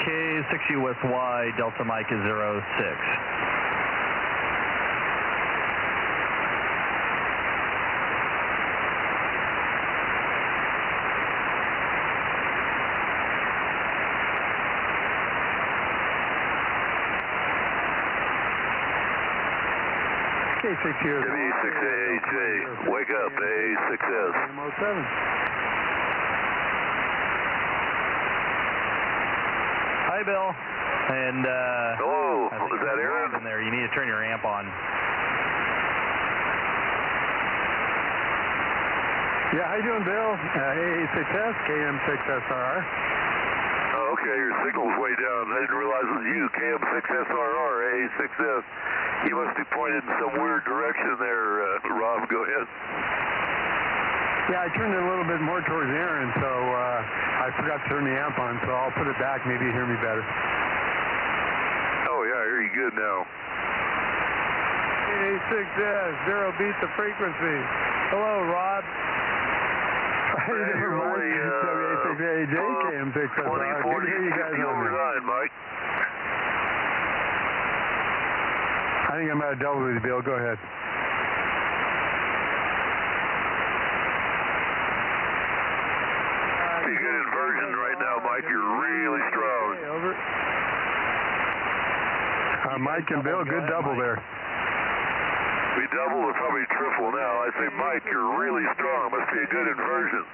K6USY, Delta Mike is 06. W6AHA, wake up, A6S. Hi, Bill. And, hello, is that Aaron? In there. You need to turn your amp on. Yeah, how you doing, Bill? AA6S, KM6SRR. Oh, okay, your signal's way down. I didn't realize it was you, KM6SRR, AA6S. You must be pointed in some weird direction there, Rob. Go ahead. Yeah, I turned it a little bit more towards Aaron, so I forgot to turn the amp on, so I'll put it back. Maybe you hear me better. Oh, yeah, I hear you good now. A6S, 0 beat the frequency. Hello, Rob. How you doing, Mike? W6AJ, KM6SR. Good to hear you guys on there. Mike. I think I'm at a double with you, Bill. Go ahead. See a good inversion right now, Mike. You're really strong. Over. Mike and Bill, good double there. We double or probably triple now. I say, Mike, you're really strong. Must be a good inversion.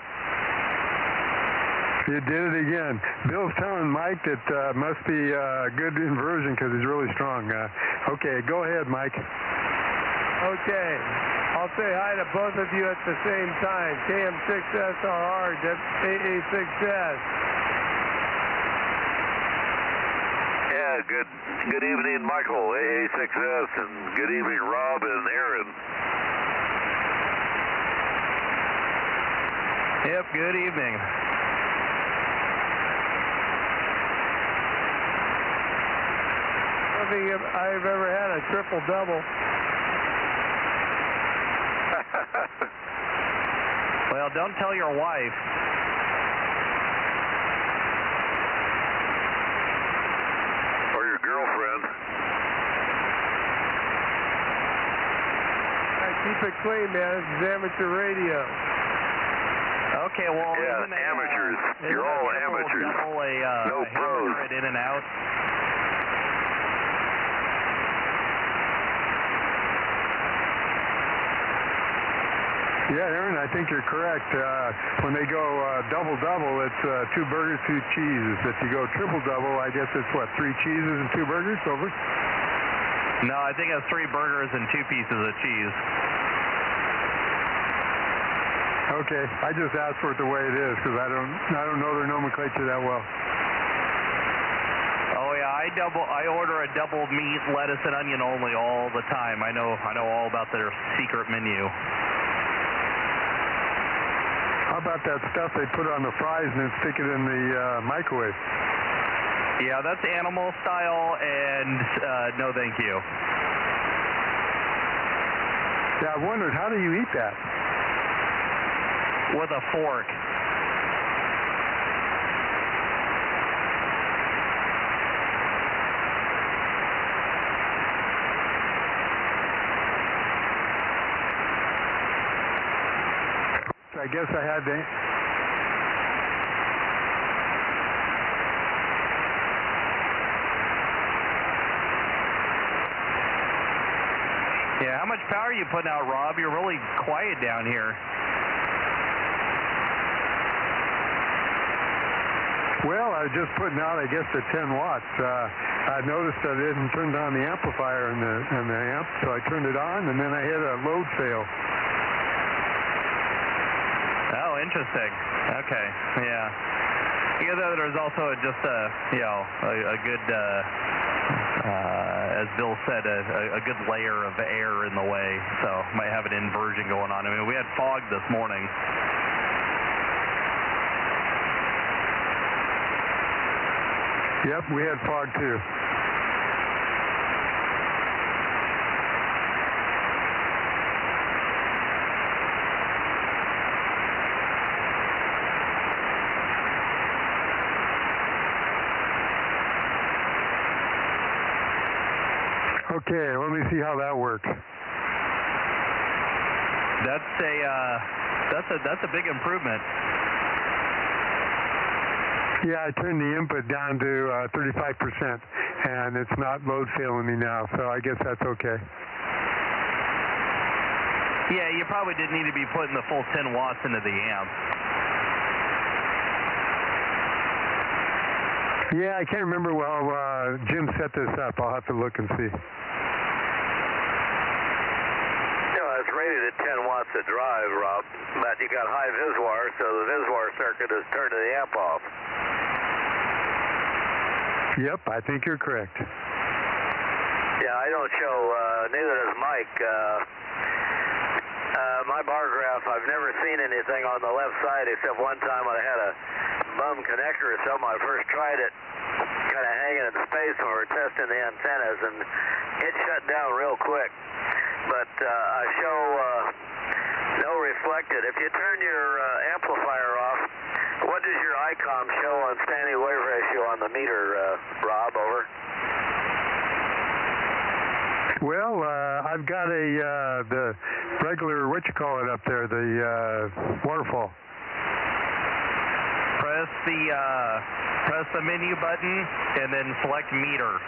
You did it again. Bill's telling Mike that must be a good inversion because he's really strong. Okay, go ahead, Mike. Okay. I'll say hi to both of you at the same time. KM6SRR, AA6S. Yeah, good evening, Michael, AA6S, and good evening, Rob and Aaron. Yep, good evening. I don't think I've ever had a triple-double. Well, don't tell your wife. Or your girlfriend. Keep it clean, man. This is amateur radio. Okay, well, yeah, amateurs. You're all amateurs. No pros. In and out. Yeah, Aaron, I think you're correct. When they go double-double, it's 2 burgers, 2 cheeses. If you go triple-double, I guess it's, what, 3 cheeses and 2 burgers? Over? No, I think it's 3 burgers and 2 pieces of cheese. Okay, I just asked for it the way it is because I don't know their nomenclature that well. Oh yeah, I order a double meat, lettuce, and onion only all the time. I know all about their secret menu. How about that stuff they put on the fries and then stick it in the microwave? Yeah, that's animal style, and no thank you. Yeah, I wondered, how do you eat that? With a fork. I guess I had to... Yeah, how much power are you putting out, Rob? You're really quiet down here. Well, I was just putting out, I guess, the 10 watts. I noticed that it didn't turn on the amplifier in the amp, so I turned it on, and then I hit a load fail. Oh, interesting. Okay, yeah. Because there's also just a good, as Bill said, a good layer of air in the way, so might have an inversion going on. I mean, we had fog this morning. Yep, we had fog too. Okay, let me see how that works. That's a big improvement. Yeah, I turned the input down to 35%, and it's not load failing me now, so I guess that's okay. Yeah, you probably didn't need to be putting the full 10 watts into the amp. Yeah, I can't remember well. Jim set this up. I'll have to look and see. It's rated at 10 watts a drive, Rob, but you got high VisWire, so the VisWire circuit is turned the amp off. Yep, I think you're correct. Yeah, I don't show, neither does Mike. My bar graph, I've never seen anything on the left side except one time when I had a bum connector or something. I first tried it, kind of hanging in space when we were testing the antennas, and it shut down real quick. But I show no reflected. If you turn your amplifier off, what does your ICOM show on standing wave ratio on the meter, Rob? Over. Well, I've got the regular, what you call it up there, the waterfall. Press the menu button and then select meter.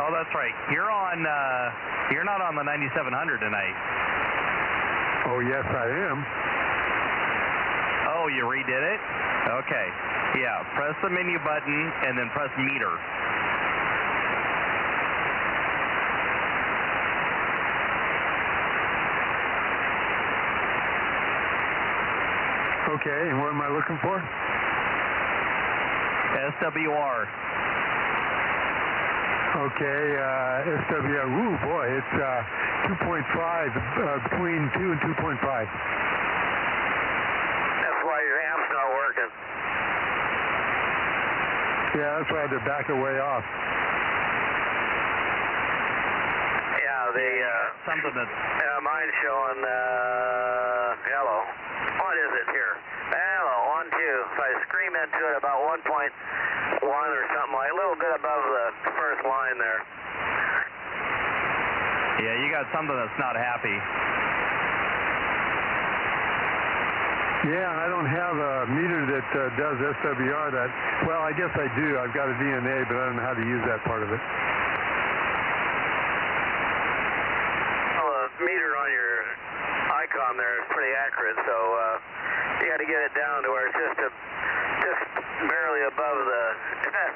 Oh, that's right. You're not on the 9700 tonight. Oh, yes, I am. Oh, you redid it? Okay. Yeah, press the menu button and then press meter. Okay, and what am I looking for? SWR. Okay, SWR. Ooh, boy, it's 2.5, between 2 and 2.5. That's why your amp's not working. Yeah, that's why I had to back it way off. Yeah, something that. Mine's showing, hello. What is it here? Hello, 1, 2. If I scream into it, about 1.1 or something, like a little bit above the first line there. Yeah, you got something that's not happy. Yeah, I don't have a meter that does SWR that. Well, I guess I do. I've got a DNA, but I don't know how to use that part of it. Well, the meter on your ICOM there is pretty accurate, so you got to get it down to where it's just barely above the.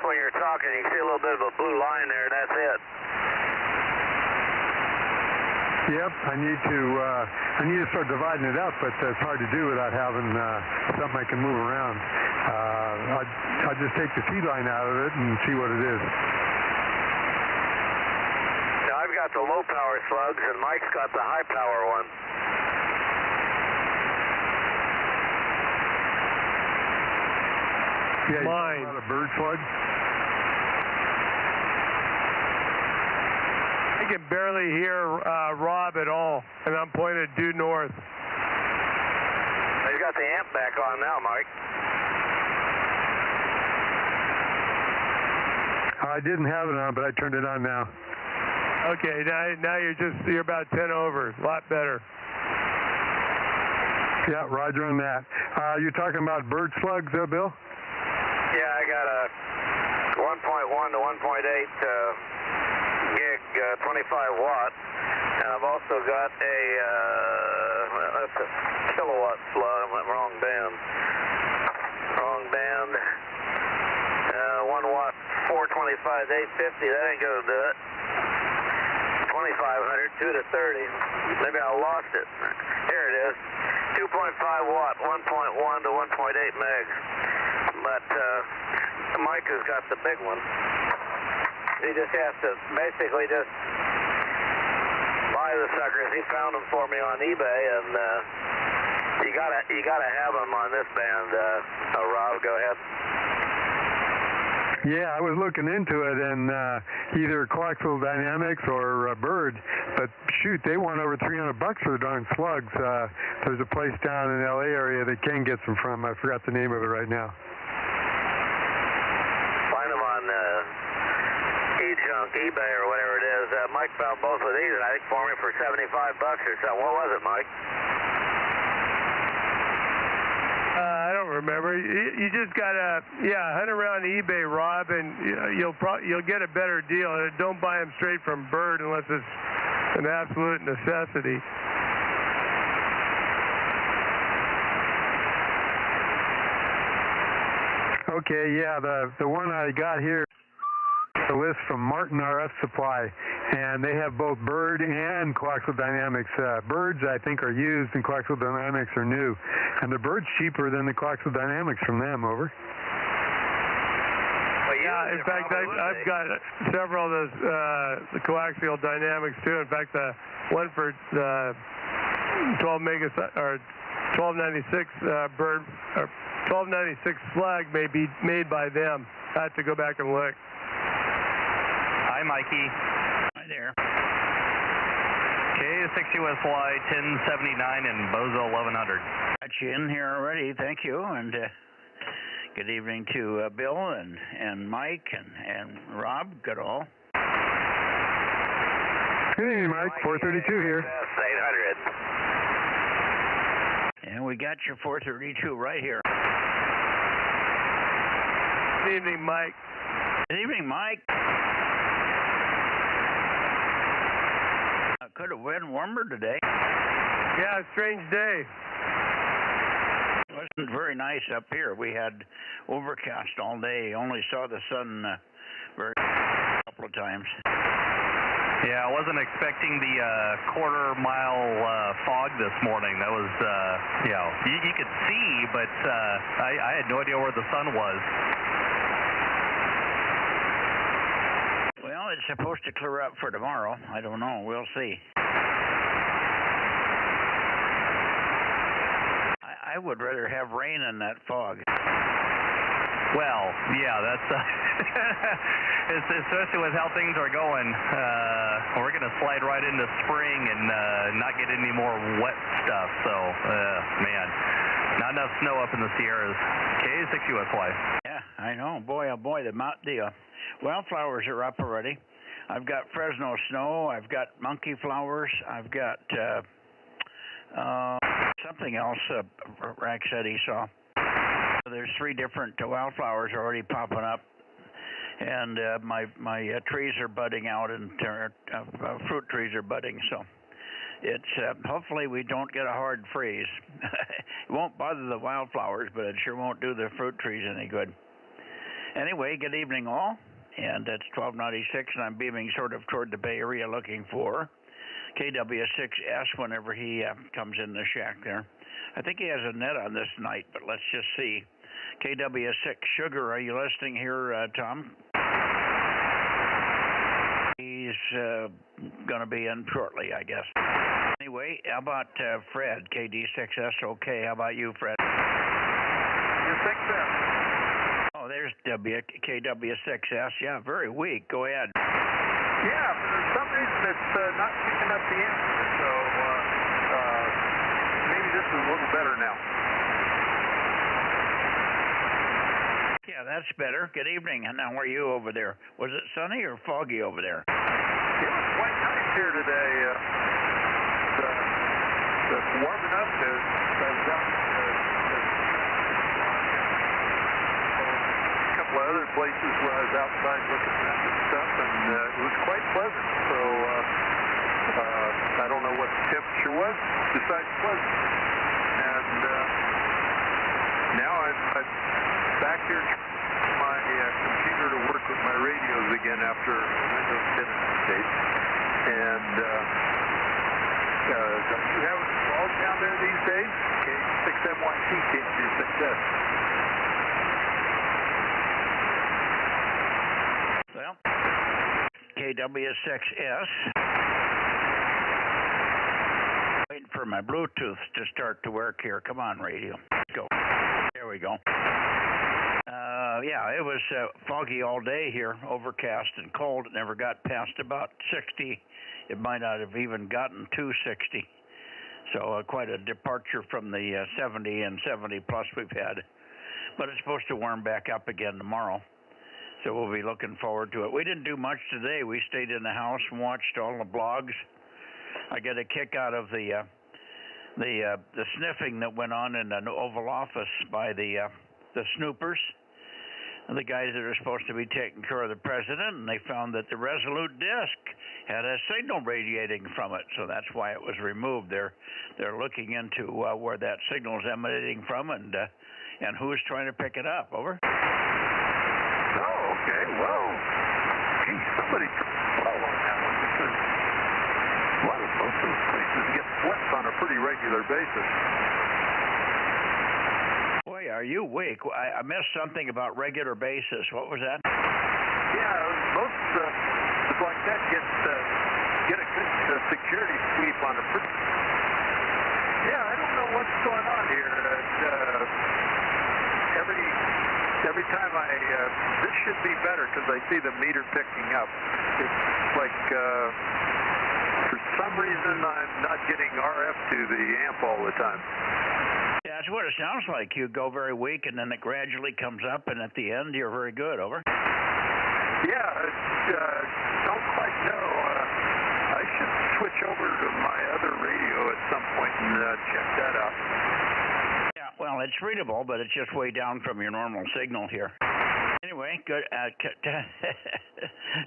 When you're talking, you can see a little bit of a blue line there, and that's it. Yep, I need to start dividing it up, but it's hard to do without having something I can move around. I'll just take the feed line out of it and see what it is. Now I've got the low power slugs, and Mike's got the high power one. Yeah, Mine. You know about a bird slug? I can barely hear Rob at all, and I'm pointed due north. He's got the amp back on now, Mike. I didn't have it on, but I turned it on now. Okay, now you're about 10 over. A lot better. Yeah, roger on that. You're talking about bird slugs, Bill? Yeah, I got a 1.1 to 1.8 gig 25 watt, and I've also got a that's a kilowatt slug. I'm wrong band. 1 watt 425 to 850. That ain't gonna do it. 2500 2 to 30. Maybe I lost it. Here it is. 2.5 watt 1.1 to 1.8 megs. But Mike has got the big one. He just has to basically just buy the suckers. He found them for me on eBay, and you gotta have them on this band. Rob, go ahead. Yeah, I was looking into it, and either Clarksville Dynamics or Bird, but shoot, they want over $300 for the darn slugs. There's a place down in the LA area that Ken gets them from. I forgot the name of it right now. Find them on eJunk, eBay, or whatever it is. because Mike found both of these, and I think for me for $75 or something. What was it, Mike? I don't remember. You just gotta, hunt around eBay, Rob, and you'll get a better deal. Don't buy them straight from Bird unless it's an absolute necessity. Okay, yeah, the one I got here, the list from Martin RF Supply, and they have both Bird and Coaxial Dynamics. Birds, I think, are used, and Coaxial Dynamics are new. And the Bird's cheaper than the Coaxial Dynamics from them, over. Well, Yeah, in fact, I've got several of those, the Coaxial Dynamics, too. In fact, the one for the 1296 Bird, or 1296 Slug may be made by them. I have to go back and look. Hi, Mikey. Hi there. K6USY 1079 and Bozo 1100. Got you in here already. Thank you. And good evening to Bill and Mike and Rob. Good all. Good evening, Mike. 432 here. 800. And we got your 432 right here. Good evening, Mike. Good evening, Mike. Could have been warmer today. Yeah, strange day. It wasn't very nice up here. We had overcast all day. Only saw the sun a couple of times. Yeah, I wasn't expecting the quarter-mile fog this morning. That was, you could see, but I had no idea where the sun was. Well, it's supposed to clear up for tomorrow. I don't know. We'll see. I would rather have rain in that fog. Well, yeah, that's it's especially with how things are going. We're going to slide right into spring and not get any more wet stuff. So, man, not enough snow up in the Sierras. K6USY. Yeah, I know. Boy, oh boy, the wildflowers are up already. I've got Fresno snow. I've got monkey flowers. I've got something else Rack said he saw. There's 3 different wildflowers already popping up, and my trees are budding out, and fruit trees are budding. So it's hopefully we don't get a hard freeze. It won't bother the wildflowers, but it sure won't do the fruit trees any good. Anyway, good evening all, and it's 1296, and I'm beaming sort of toward the Bay Area looking for KW6S whenever he comes in the shack there. I think he has a net on this night, but let's just see. KW6 Sugar, are you listening here, Tom? He's going to be in shortly, I guess. Anyway, how about Fred, KD6S? Okay, how about you, Fred? Your 6S. Oh, there's KW6S. Yeah, very weak. Go ahead. Yeah, for some reason it's not picking up the answer, so maybe this is a little better now. Yeah, that's better. Good evening. And now, where are you over there? Was it sunny or foggy over there? It was quite nice here today. It's warm enough to a couple of other places where I was outside looking at and stuff, and it was quite pleasant. So I don't know what the temperature was besides pleasant. And now I'm back here my computer to work with my radios again after Windows 10 update. And don't you have any calls down there these days? K6MYC came to your success. Well, KW6S. Waiting for my Bluetooth to start to work here. Come on, radio. Let's go. There we go. Yeah, it was foggy all day here, overcast and cold. It never got past about 60. It might not have even gotten to 60. So quite a departure from the 70 and 70 plus we've had. But it's supposed to warm back up again tomorrow. So we'll be looking forward to it. We didn't do much today. We stayed in the house and watched all the blogs. I get a kick out of the sniffing that went on in the Oval Office by the snoopers, the guys that are supposed to be taking care of the president, and they found that the Resolute disc had a signal radiating from it, so that's why it was removed. They're looking into where that signal is emanating from and who's trying to pick it up. Over. Oh, okay. Well, gee, somebody well on that one because most of those places get swept on a pretty regular basis. Boy, are you weak. I missed something about regular basis. What was that? Yeah, most like that get a good security sweep on a pretty... Yeah, I don't know what's going on here. Every time this should be better because I see the meter picking up. It's like, for some reason, I'm not getting RF to the amp all the time. Yeah, that's what it sounds like. You go very weak, and then it gradually comes up, and at the end, you're very good. Over. Yeah, don't quite know. I should switch over to my other radio at some point and check that out. Yeah, well, it's readable, but it's just way down from your normal signal here. Anyway, good.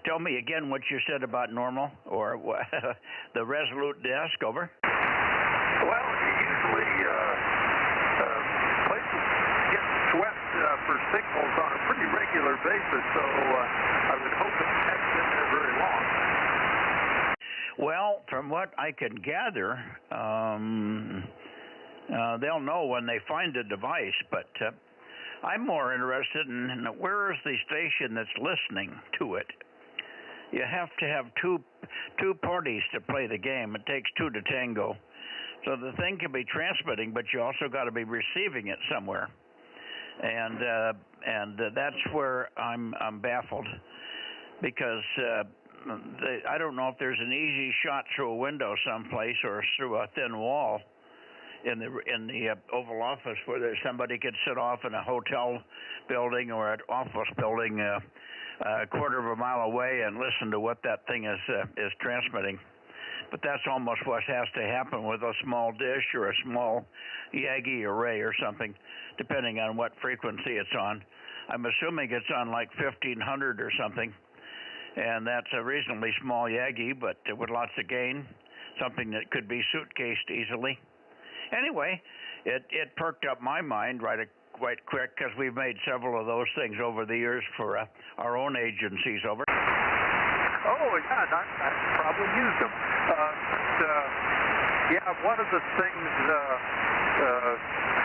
Tell me again what you said about normal or the Resolute desk. Over. Well, usually places get swept for signals on a pretty regular basis, so I would hope it hasn't been there very long. Well, from what I can gather, they'll know when they find the device, but I'm more interested in where is the station that's listening to it. You have to have two parties to play the game. It takes two to tango. So the thing can be transmitting, but you also got to be receiving it somewhere. And that's where I'm baffled because I don't know if there's an easy shot through a window someplace or through a thin wall in the Oval Office where somebody could sit off in a hotel building or an office building a quarter of a mile away and listen to what that thing is transmitting. But that's almost what has to happen with a small dish or a small Yagi array or something, depending on what frequency it's on. I'm assuming it's on like 1500 or something, and that's a reasonably small Yagi, but with lots of gain, something that could be suitcased easily. Anyway, it perked up my mind quite quick because we've made several of those things over the years for our own agencies. Over. Oh, yeah, I've probably used them. Yeah, one of the things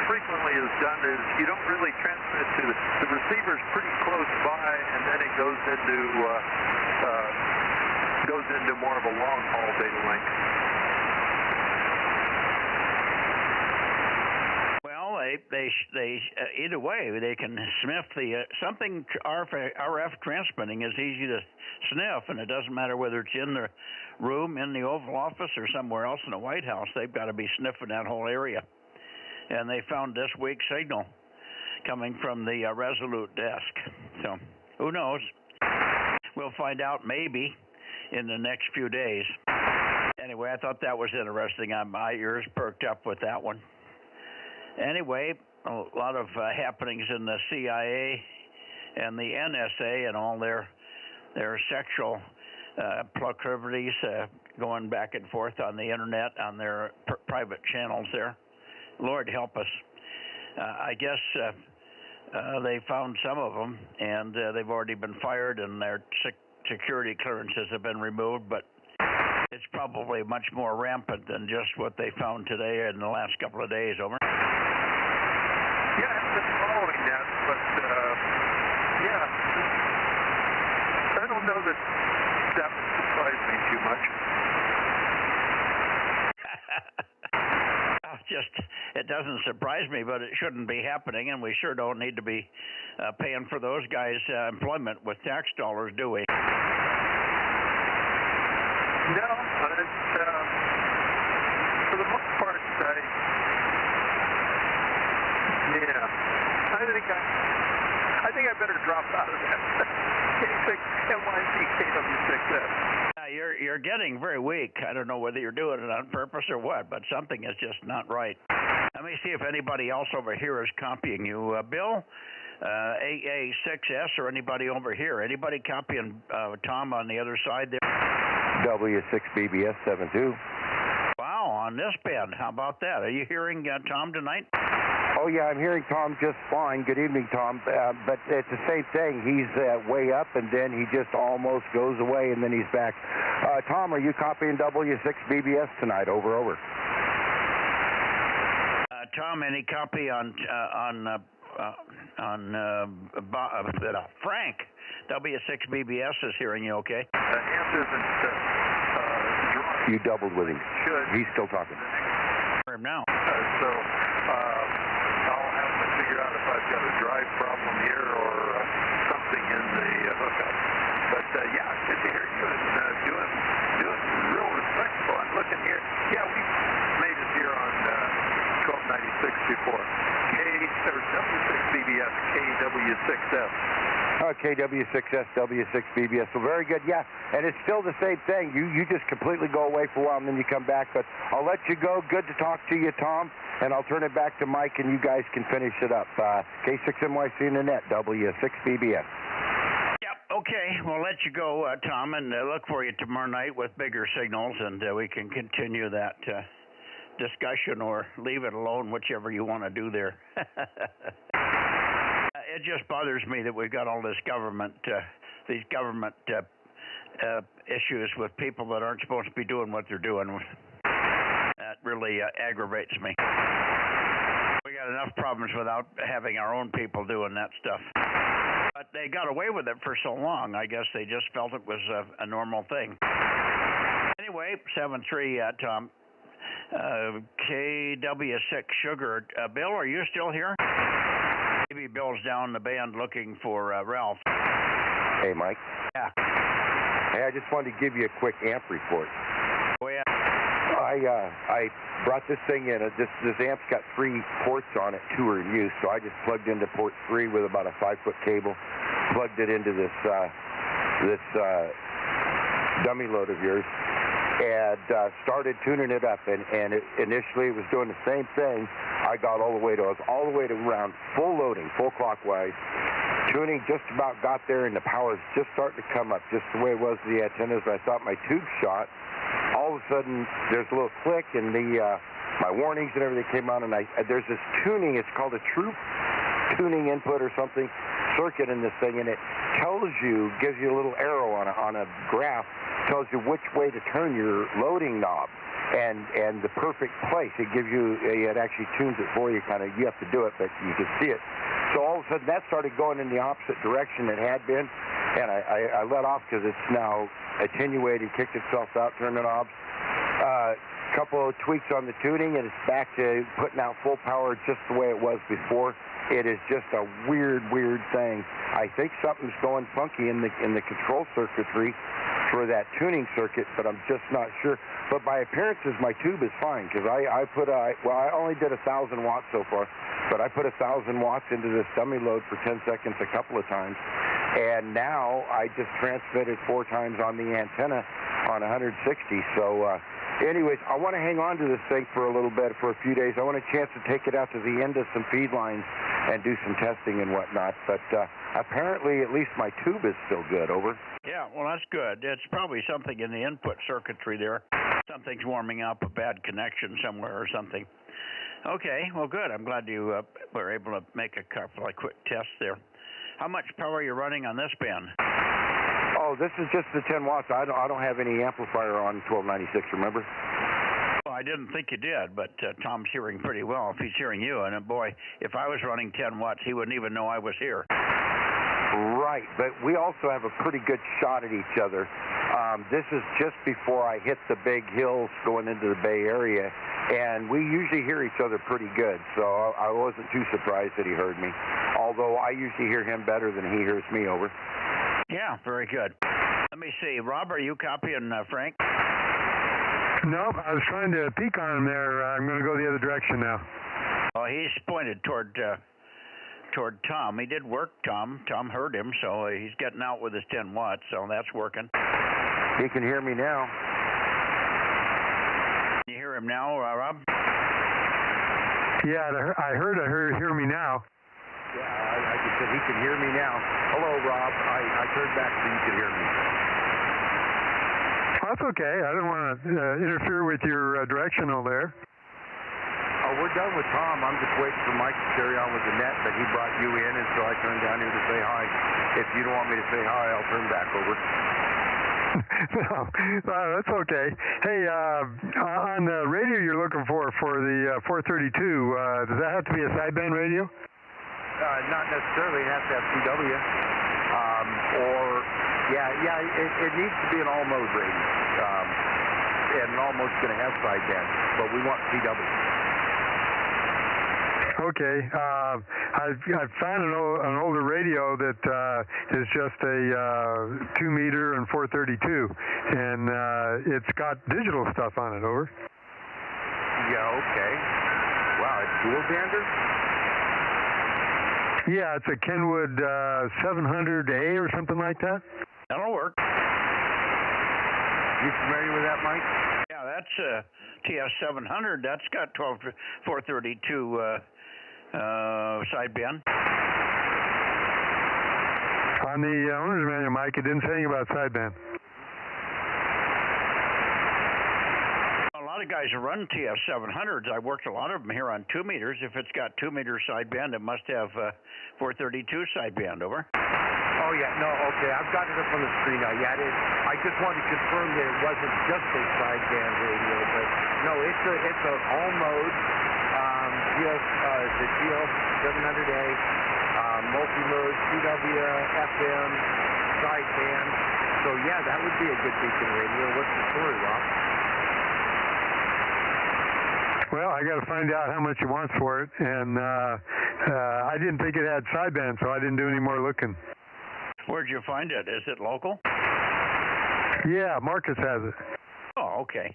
frequently is done is you don't really transmit to the receiver's pretty close by, and then it goes into more of a long haul data link. Well, they either way they can sniff something RF transmitting is easy to sniff, and it doesn't matter whether it's in the room, in the Oval Office, or somewhere else in the White House. They've got to be sniffing that whole area. And they found this weak signal coming from the Resolute desk. So who knows? We'll find out maybe in the next few days. Anyway, I thought that was interesting. My ears perked up with that one. Anyway, a lot of happenings in the CIA and the NSA and all their sexual proclivities going back and forth on the internet, on their private channels there. Lord help us. I guess they found some of them, and they've already been fired, and their security clearances have been removed, but it's probably much more rampant than just what they found today in the last couple of days. Over. Yeah, I've been following that, but yeah, I don't know that would surprise me too much. It doesn't surprise me, but it shouldn't be happening, and we sure don't need to be paying for those guys' employment with tax dollars, do we? No, but for the most part, I think I better drop out of that. K6NYC-KW6S. You're getting very weak. I don't know whether you're doing it on purpose or what, but something is just not right. Let me see if anybody else over here is copying you. Bill, AA6S, or anybody over here? Anybody copying Tom on the other side there? W6BBS72. Wow, on this band. How about that? Are you hearing Tom tonight? Oh, yeah, I'm hearing Tom just fine. Good evening, Tom. But it's the same thing. He's way up, and then he just almost goes away, and then he's back. Tom, are you copying W6BBS tonight? Over, over. Tom, any copy on Frank? W6BBS is hearing you okay? Amp isn't drawing. You doubled with him. Should. He's still talking. For him now. So I'll have to figure out if I've got a drive problem here or something in the hookup. But yeah, good to hear you and doing real respectful. I'm looking here. Yeah, we made it here on 1296 before. W6BBS, KW6S. KW6S, W6BBS. So very good. Yeah, and it's still the same thing. You just completely go away for a while and then you come back. But I'll let you go. Good to talk to you, Tom. And I'll turn it back to Mike, and you guys can finish it up. K6NYC in the net, W6BBS. Yep. Okay. We'll let you go, Tom, and look for you tomorrow night with bigger signals, and we can continue that discussion or leave it alone, whichever you want to do there. It just bothers me that we've got all this these government issues with people that aren't supposed to be doing what they're doing. That really aggravates me. We got enough problems without having our own people doing that stuff. But they got away with it for so long. I guess they just felt it was a normal thing. Anyway, 7-3, Tom. KW6 Sugar. Bill, are you still here? Maybe Bill's down the band looking for Ralph. Hey, Mike. Yeah. Hey, I just wanted to give you a quick amp report. Oh, yeah. I brought this thing in. This amp's got 3 ports on it. 2 are in use, so I just plugged into port 3 with about a 5-foot cable, plugged it into this dummy load of yours, and started tuning it up. And initially it was doing the same thing. I was all the way to around full loading, full clockwise. Tuning just about got there, and the power's just starting to come up, just the way it was the antennas. I thought my tube shot. All of a sudden, there's a little click, and my warnings and everything came on, and there's this tuning. It's called a true tuning input or something circuit in this thing, and it gives you a little arrow on a graph, tells you which way to turn your loading knob and the perfect place. It actually tunes it for you. You have to do it, but you can see it. So all of a sudden, that started going in the opposite direction it had been, and I let off because it's now attenuated, kicked itself out, turned the knobs. Couple of tweaks on the tuning, and it's back to putting out full power just the way it was before. It is just a weird thing. I think something's going funky in the control circuitry for that tuning circuit, but I'm just not sure. But by appearances, my tube is fine, because I only did 1,000 watts so far, but I put 1,000 watts into this dummy load for 10 seconds a couple of times, and now I just transmitted 4 times on the antenna on 160. So anyways, I want to hang on to this thing for a little bit, for a few days. I want a chance to take it out to the end of some feed lines and do some testing and whatnot. But apparently, at least my tube is still good. Over. Yeah, well, that's good. It's probably something in the input circuitry there. Something's warming up, a bad connection somewhere or something. Okay, well, good. I'm glad you were able to make a couple of quick tests there. How much power are you running on this band? Oh, this is just the 10 watts. I don't have any amplifier on 1296, remember? Well, I didn't think you did, but Tom's hearing pretty well if he's hearing you. And boy, if I was running 10 watts, he wouldn't even know I was here. Right, but we also have a pretty good shot at each other. This is just before I hit the big hills going into the Bay Area, and we usually hear each other pretty good, so I wasn't too surprised that he heard me, although I usually hear him better than he hears me. Over. Yeah, very good. Let me see. Rob, are you copying Frank? Nope, I was trying to peek on him there. I'm going to go the other direction now. Oh, he's pointed toward toward Tom. He did work, Tom. Tom heard him, so he's getting out with his 10 watts, so that's working. He can hear me now. You hear him now, Rob? Yeah, I heard hear me now. Yeah, I just said he can hear me now. Hello, Rob. I turned back so you could hear me. That's okay. I don't want to interfere with your directional there. Oh, we're done with Tom. I'm just waiting for Mike to carry on with the net, but he brought you in, and so I turned down here to say hi. If you don't want me to say hi, I'll turn back over. No, that's okay. Hey, on the radio you're looking for the 432, does that have to be a sideband radio? Not necessarily. It has to have CW. It needs to be an all-mode radio. And an all-mode's going to have sideband, but we want CW. Okay. I've found an older radio that is just a 2 meter and 432, and it's got digital stuff on it. Over. Yeah. Okay. Wow. It's dual bander. Yeah, it's a Kenwood 700A or something like that. That'll work. You familiar with that, Mike? Yeah, that's TS700. That's got 432 sideband. On the owner's manual, Mike, it didn't say anything about sideband. A lot of guys run TS700s. I worked a lot of them here on 2 meters. If it's got 2 meter sideband, it must have 432 sideband. Over. Oh yeah, no, okay. I've got it up on the screen now. Yeah, it is. I just wanted to confirm that it wasn't just a sideband radio, but no, it's a all mode. It's a TS700A, multi-mode, CW, FM, sideband. So yeah, that would be a good beacon radio. What's the story, Rob? Well, I got to find out how much he wants for it, and I didn't think it had sideband, so I didn't do any more looking. Where'd you find it? Is it local? Yeah, Marcus has it. Oh, okay.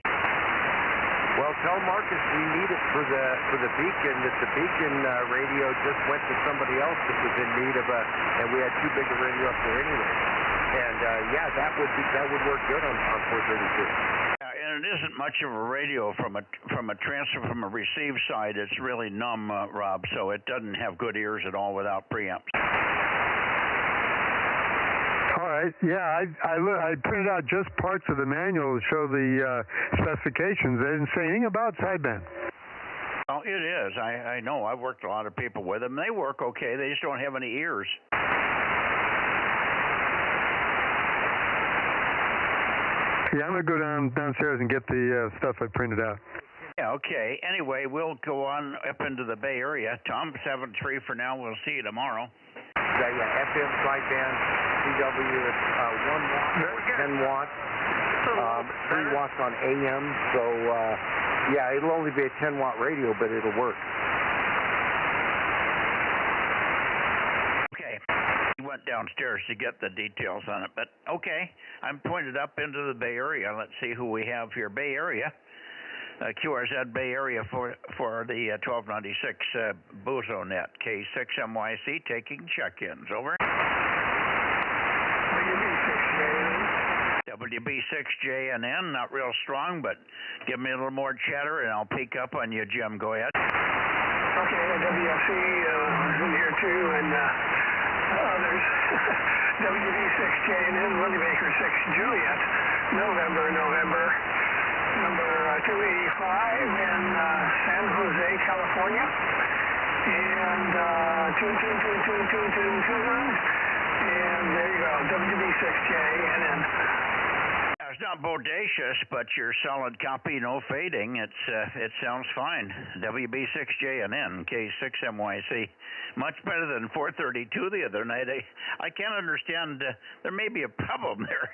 Well, tell Marcus we need it for the beacon. That the beacon radio just went to somebody else that was in need of and we had too big a radio up there anyway. And yeah, that would work good on 432. And it isn't much of a radio from a transfer from a receive side. It's really numb, Rob. So it doesn't have good ears at all without preamps. All right. Yeah, I printed out just parts of the manual to show the specifications. They didn't say anything about sideband. Oh, it is. I know. I've worked a lot of people with them. They work okay. They just don't have any ears. Yeah, I'm going to go downstairs and get the stuff I printed out. Yeah, okay. Anyway, we'll go on up into the Bay Area. Tom, 7-3 for now. We'll see you tomorrow. Yeah, FM, sideband, CW, 1 watt or 10 watts, 3 watts on AM. So, yeah, it'll only be a 10-watt radio, but it'll work. Okay. He went downstairs to get the details on it, but okay. I'm pointed up into the Bay Area. Let's see who we have here. Bay Area. QRZ Bay Area for the 1296 Bozo Net, K6MYC, taking check-ins. Over. WB6JNN, not real strong, but give me a little more chatter and I'll peek up on you, Jim. Go ahead. Okay, WFC here too, and others. WB6JNN, Willie Baker 6 Juliet, November. Number 285 in San Jose, California, and 2222222, and there you go, WB6JNN. It's not bodacious, but your solid copy, no fading. It sounds fine. WB6JNN, K6MYC. Much better than 432 the other night. I can't understand. There may be a problem there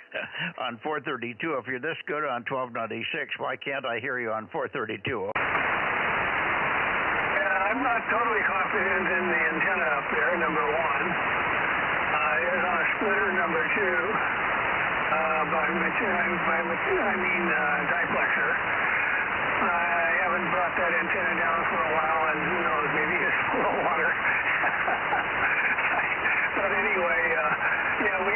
on 432. If you're this good on 1296, why can't I hear you on 432? Yeah, I'm not totally confident in the antenna up there, number one. There's on a splitter, number two. Diplexer. I haven't brought that antenna down for a while, and who knows, maybe it's full of water. But anyway, yeah, we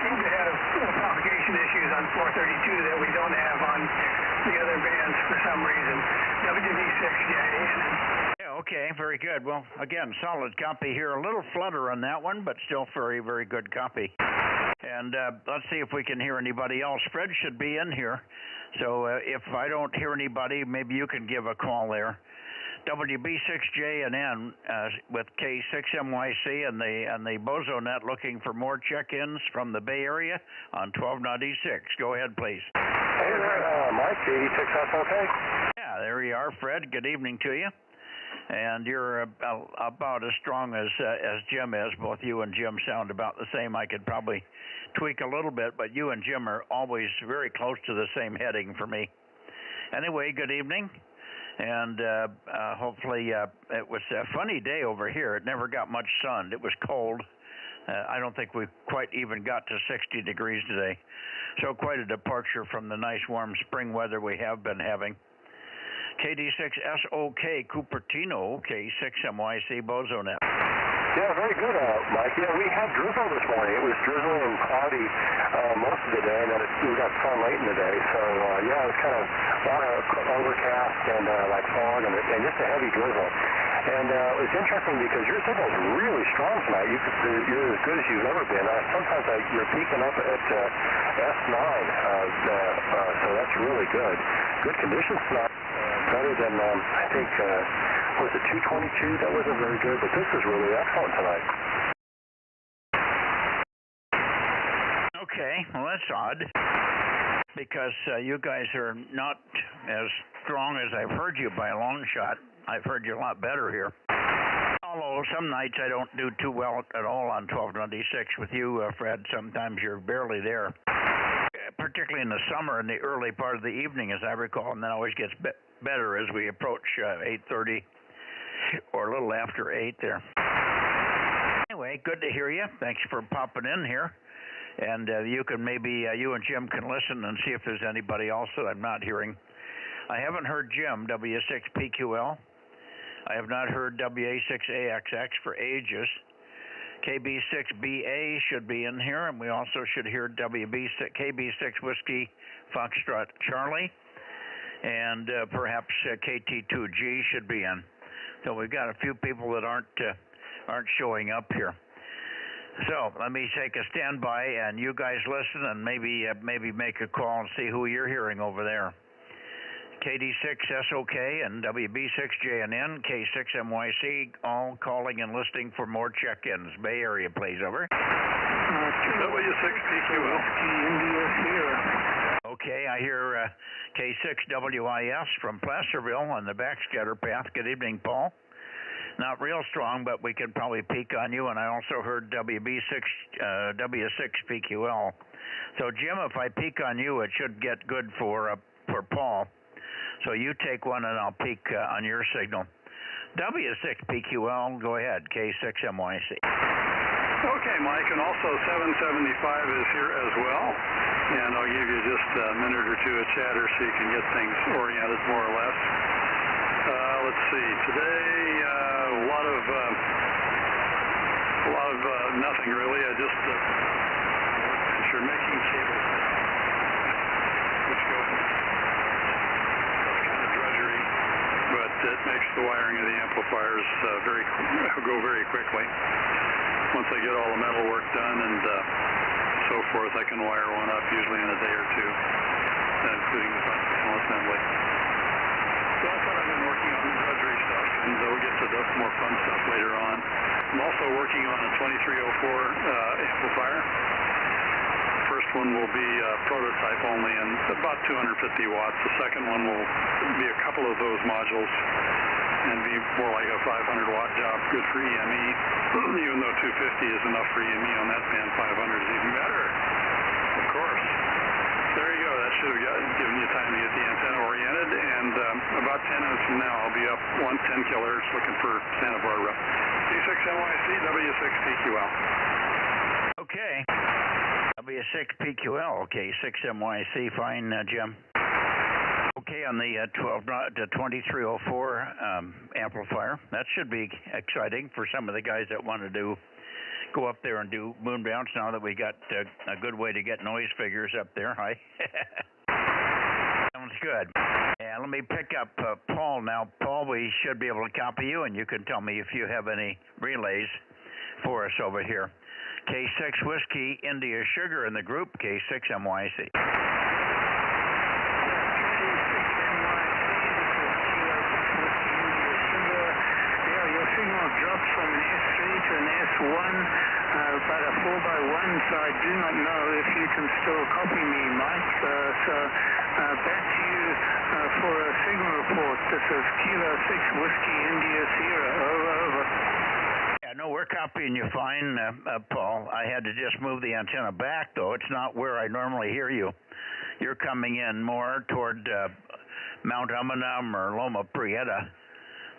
seem to have propagation issues on 432 that we don't have on the other bands for some reason. WB6J. Yeah, okay, very good. Well, again, solid copy here. A little flutter on that one, but still very, very good copy. And let's see if we can hear anybody else. Fred should be in here. So if I don't hear anybody, maybe you can give a call there. WB6J and N with K6MYC and the Bozo Net looking for more check-ins from the Bay Area on 1296. Go ahead, please. Hey there, Mike, 86, okay? Yeah, there you are, Fred. Good evening to you. And you're about as strong as Jim is. Both you and Jim sound about the same. I could probably tweak a little bit, but you and Jim are always very close to the same heading for me. Anyway, good evening. And hopefully it was a funny day over here. It never got much sun. It was cold. I don't think we quite even got to 60 degrees today. So quite a departure from the nice warm spring weather we have been having. KD6SOK Cupertino, K6MYC Bozo Net. Yeah, very good, Mike. Yeah, we had drizzle this morning. It was drizzly and cloudy most of the day, and then we got sun late in the day. So, yeah, it was kind of overcast and like fog and just a heavy drizzle. And it's interesting because your signal's really strong tonight. You're as good as you've ever been. Sometimes you're peaking up at S9, so that's really good. Good conditions tonight. Better than, I think, was it 222? That wasn't very good, but this is really excellent tonight. Okay, well, that's odd, because you guys are not as strong as I've heard you by a long shot. I've heard you a lot better here. Although some nights I don't do too well at all on 1296 with you, Fred. Sometimes you're barely there, particularly in the summer in the early part of the evening, as I recall, and then always gets better as we approach 8:30 or a little after 8 there. Anyway, good to hear you. Thanks for popping in here. And you can maybe, you and Jim can listen and see if there's anybody else that I'm not hearing. I haven't heard Jim, W6PQL. I have not heard WA6AXX for ages. KB6BA should be in here, and we also should hear KB6 Whiskey Foxtrot Charlie, and perhaps KT2G should be in. So we've got a few people that aren't showing up here. So let me take a standby, and you guys listen, and maybe make a call and see who you're hearing over there. KD6SOK and WB6JNN, K6MYC, all calling and listening for more check-ins. Bay Area, please, over. W6PQL. Okay, I hear K6WIS from Placerville on the backscatter path. Good evening, Paul. Not real strong, but we can probably peek on you. And I also heard W6PQL. So, Jim, if I peek on you, it should get good for Paul. So you take one, and I'll peek on your signal. W6PQL, go ahead, K6MYC. Okay, Mike, and also 775 is here as well. And I'll give you just a minute or two of chatter so you can get things oriented more or less. Let's see, today a lot of nothing really. I just you're making cables which go in. That's kind of drudgery, but it makes the wiring of the amplifiers go very quickly. Once I get all the metal work done and so forth, I can wire one up usually in a day or two, including the front panel assembly. So that's what I've been working on, the drudgery stuff, and we'll get to the more fun stuff later on. I'm also working on a 2304 amplifier. The first one will be prototype only and about 250 watts. The second one will be a couple of those modules and be more like a 500-watt job, good for EME. Even though 250 is enough for EME on that band, 500 is even better, of course. There you go. That should have given you time to get the antenna oriented. And about 10 minutes from now, I'll be up 110 kilohertz looking for Santa Barbara. K6NYC, W6PQL. Okay. W6PQL, okay, 6MYC, fine, Jim. Okay, on the 2304 amplifier. That should be exciting for some of the guys that want to go up there and do moon bounce now that we got a good way to get noise figures up there. Hi. Sounds good. And let me pick up Paul now. Paul, we should be able to copy you, and you can tell me if you have any relays for us over here. K6 Whiskey India Sugar in the group, K6 MYC. Dropped from an S3 to an S1, about a 4x1, so I do not know if you can still copy me, Mike. Back to you for a signal report. This is Kilo 6 Whiskey India Sierra. Over. Yeah, no, we're copying you fine, Paul. I had to just move the antenna back, though. It's not where I normally hear you. You're coming in more toward Mount Umunum or Loma Prieta.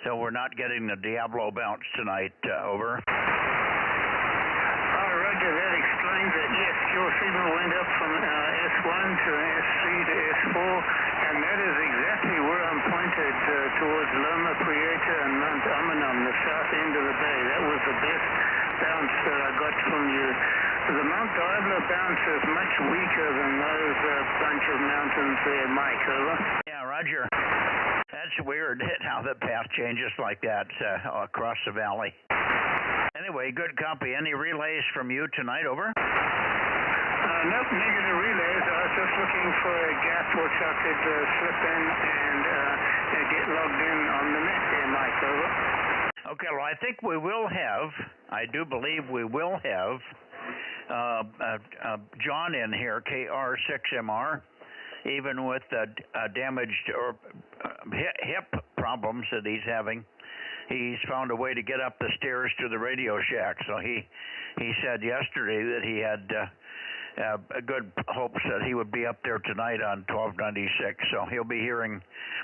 So we're not getting the Diablo bounce tonight, over. Roger, that explains it. Yes, your signal went up from S1 to S3 to S4, and that is exactly where I'm pointed towards Loma Prieta and Mount Umunum, the south end of the bay. That was the best bounce that I got from you. The Mount Diablo bounce is much weaker than those bunch of mountains there, Mike, over. Yeah, Roger. That's weird how the path changes like that across the valley. Anyway, good copy. Any relays from you tonight, over? Nope, negative relays. I was just looking for a gap which I could slip in and get logged in on the net there, Mike, over. Okay, well, I think we will have, I do believe we will have John in here, KR6MR. Even with damaged or hip problems that he's having, he's found a way to get up the stairs to the Radio Shack. So he said yesterday that he had good hopes that he would be up there tonight on 1296. So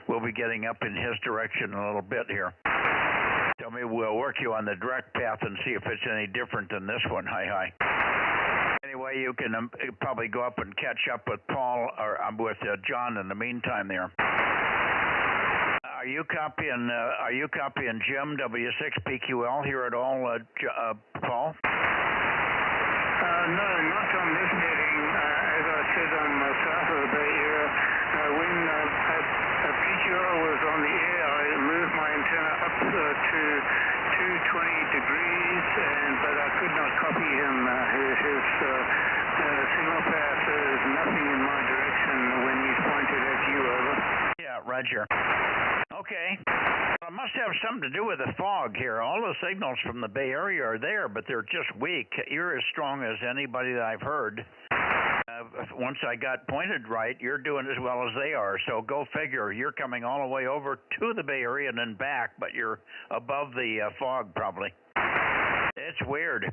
we'll be getting up in his direction a little bit here. So maybe we'll work you on the direct path and see if it's any different than this one. Hi. Anyway, you can probably go up and catch up with Paul or with John in the meantime there. Are you copying Jim W6PQL here at all, Paul? No, not on this heading. As I said, on the south of the Bay Area, when PQL was on the air, I moved my antenna up to 220 degrees, but I could not copy him. His signal path is nothing in my direction when he's pointed at you, over. Yeah, Roger. Okay. Well, it must have something to do with the fog here. All the signals from the Bay Area are there, but they're just weak. You're as strong as anybody that I've heard. Once I got pointed right, you're doing as well as they are. So go figure. You're coming all the way over to the Bay Area and then back, but you're above the fog probably. It's weird.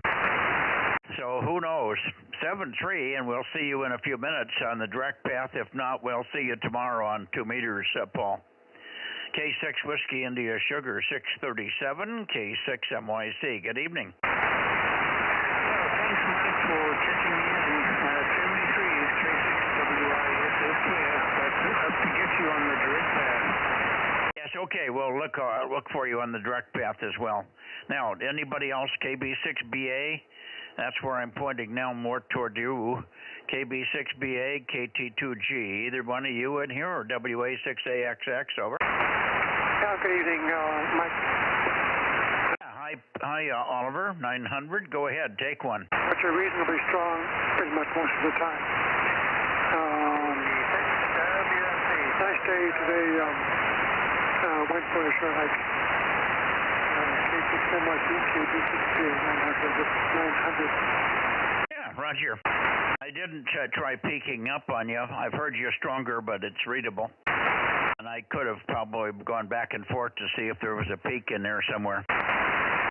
So who knows? 7-3, and we'll see you in a few minutes on the direct path. If not, we'll see you tomorrow on 2 meters, Paul. K6 Whiskey India Sugar 637, K6 MYC. Good evening. Well, thanks, Mike, for checking me in. 73 is K6WIS is clear, but hope to get you on the direct path. Yes, okay. We'll look for you on the direct path as well. Now, anybody else? KB6BA? That's where I'm pointing now, more toward you. KB6BA, KT2G. Either one of you in here or WA6AXX, over. Good evening, Mike. Hi, Oliver, 900. Go ahead, take one. But you're reasonably strong pretty much most of the time. Nice day today. Went for a short hike. K6MYC, KB6BA, 900. Yeah, Roger. I didn't try peeking up on you. I've heard you're stronger, but it's readable. And I could have probably gone back and forth to see if there was a peak in there somewhere.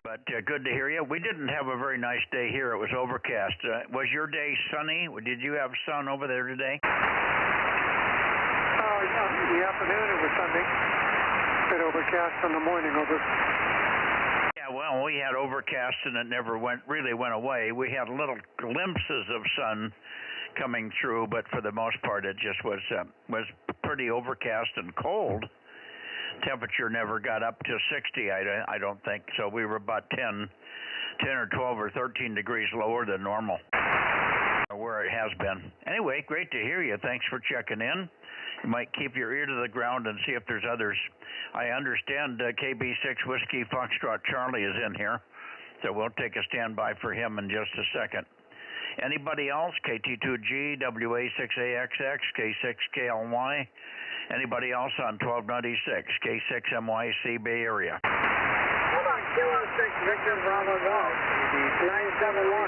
But good to hear you. We didn't have a very nice day here. It was overcast. Was your day sunny? Did you have sun over there today? In the afternoon it was sunny. A bit overcast in the morning, over. Yeah, well, we had overcast and it never really went away. We had little glimpses of sun coming through, but for the most part, it just was pretty overcast and cold. Temperature never got up to 60, I don't think. So we were about 10 or 12 or 13 degrees lower than normal, where it has been. Anyway, great to hear you. Thanks for checking in. You might keep your ear to the ground and see if there's others. I understand KB6 Whiskey Foxtrot Charlie is in here, so we'll take a standby for him in just a second. Anybody else? KT2G, WA6AXX, K6KLY. Anybody else on 1296, K6MYC Bay Area? Hold on, Kilo 6, Victor Bravo Golf, 971.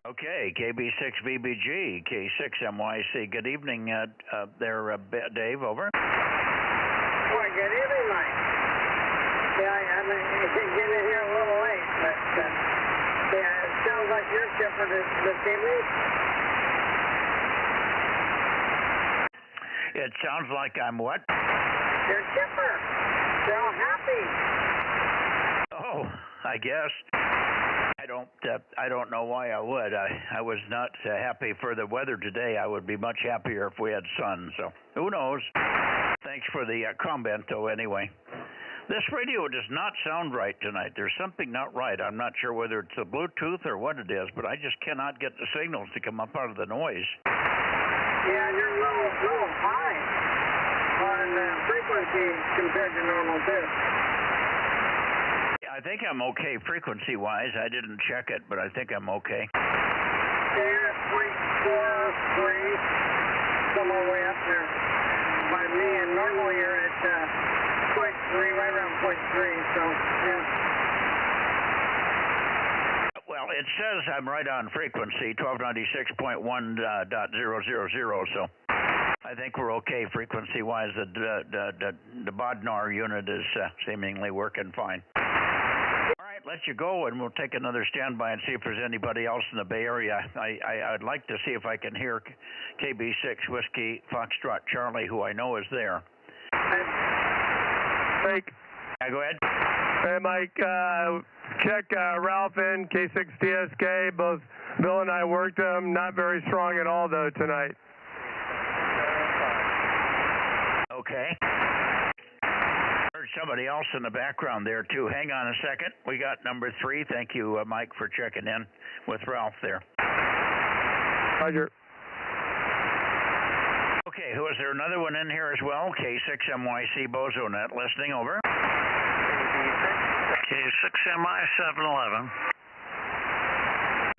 Okay, KB6VBG, K6MYC. Good evening there, Dave, over. Boy, good evening, Mike. Yeah, I'm getting here a little late, but yeah, it sounds like your chipper this evening. It sounds like I'm what? You're chipper. They're all happy. Oh, I guess. I don't know why I would. I was not happy for the weather today. I would be much happier if we had sun. So who knows? Thanks for the comment, though. Anyway, this radio does not sound right tonight. There's something not right. I'm not sure whether it's the Bluetooth or what it is, but I just cannot get the signals to come up out of the noise. Yeah, you're a little high on frequency compared to normal, too. I think I'm okay frequency-wise. I didn't check it, but I think I'm okay. Yeah, 0.43, somewhere way up there by me, and normally you're at 0.3, right around 0.3, so, yeah. Well, it says I'm right on frequency, 1296.1.000, so I think we're okay frequency-wise. The Bodnar unit is seemingly working fine. All right, let you go, and we'll take another standby and see if there's anybody else in the Bay Area. I'd like to see if I can hear KB6 Whiskey Foxtrot Charlie, who I know is there. Mike. Yeah, go ahead. Hey, Mike. Check Ralph in, K6TSK. Both Bill and I worked them. Not very strong at all, though, tonight. Okay. Heard somebody else in the background there, too. Hang on a second. We got number 3. Thank you, Mike, for checking in with Ralph there. Roger. Okay, who is there another one in here as well? K6MYC Bozo Net listening, over. K6MI 711.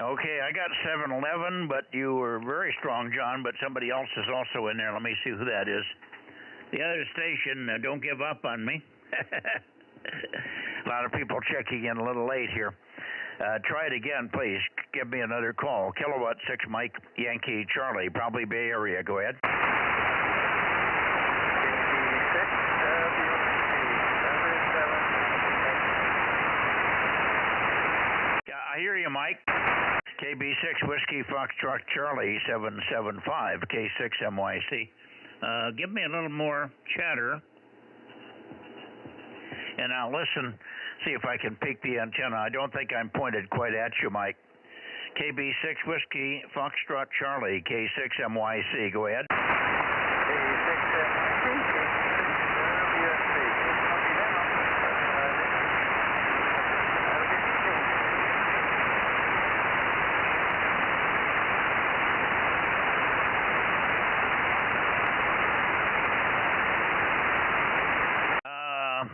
Okay, I got 711, but you were very strong, John, but somebody else is also in there. Let me see who that is. The other station, don't give up on me. A lot of people checking in a little late here. Try it again, please. Give me another call. Kilowatt 6 Mike Yankee Charlie, probably Bay Area. Go ahead. I hear you, Mike. KB6 Whiskey Foxtrot Charlie 775 K6MYC. Give me a little more chatter, and I'll listen, see if I can peek the antenna. I don't think I'm pointed quite at you, Mike. KB6 Whiskey Foxtrot Charlie K6MYC. Go ahead.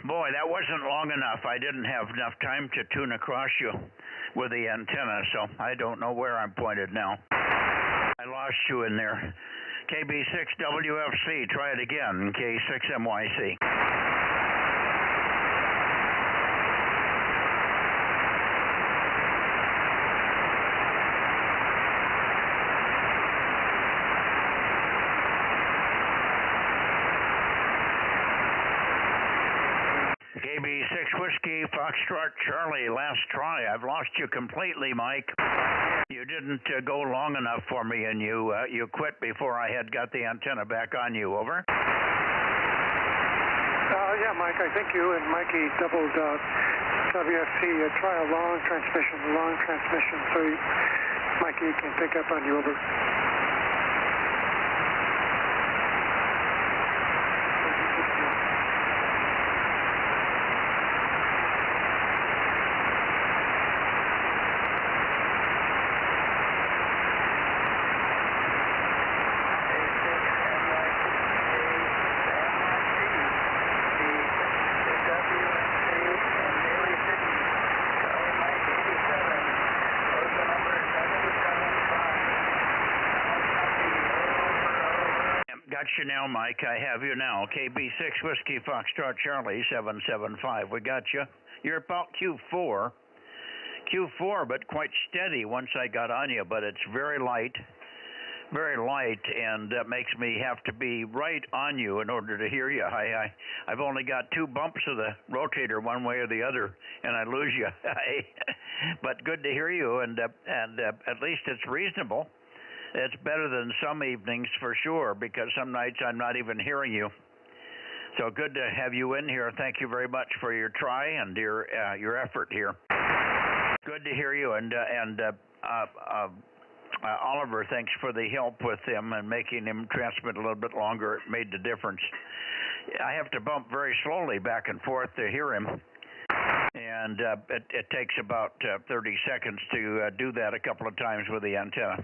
Boy, that wasn't long enough. I didn't have enough time to tune across you with the antenna, so I don't know where I'm pointed now. I lost you in there. KB6WFC, try it again. K6MYC. KB6 Whiskey Foxtrot Charlie, last try. I've lost you completely, Mike. You didn't go long enough for me, and you quit before I had got the antenna back on you. Over. Yeah, Mike, I think you and Mikey doubled WFC. Try a long transmission. So Mikey, you can pick up on you, over. Got you now, Mike. I have you now. KB6 Whiskey Foxtrot Charlie 775. We got you. You're about Q4. Q4, but quite steady once I got on you, but it's very light, and that makes me have to be right on you in order to hear you. I've only got 2 bumps of the rotator one way or the other, and I lose you. But good to hear you, and at least it's reasonable. It's better than some evenings for sure, because some nights I'm not even hearing you. So good to have you in here. Thank you very much for your try and your effort here. Good to hear you, and Oliver, thanks for the help with him and making him transmit a little bit longer. It made the difference. I have to bump very slowly back and forth to hear him, and it takes about 30 seconds to do that a couple of times with the antenna.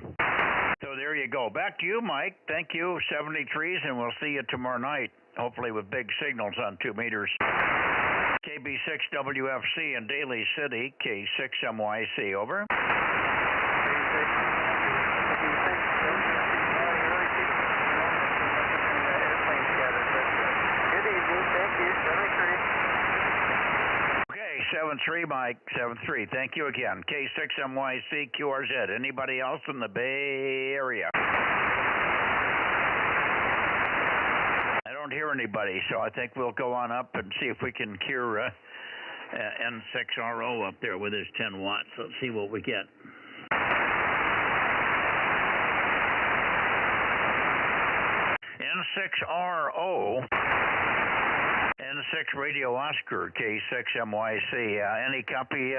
So there you go. Back to you, Mike. Thank you. 73s, and we'll see you tomorrow night, hopefully with big signals on 2 meters. KB6WFC in Daly City, K6MYC, over. Okay, 73, Mike, 73. Thank you again. K6MYC, QRZ. Anybody else in the Bay Area? I don't hear anybody, so I think we'll go on up and see if we can cure N6RO up there with his 10 watts. Let's see what we get. N6RO, N6 Radio Oscar, K6MYC. Any copy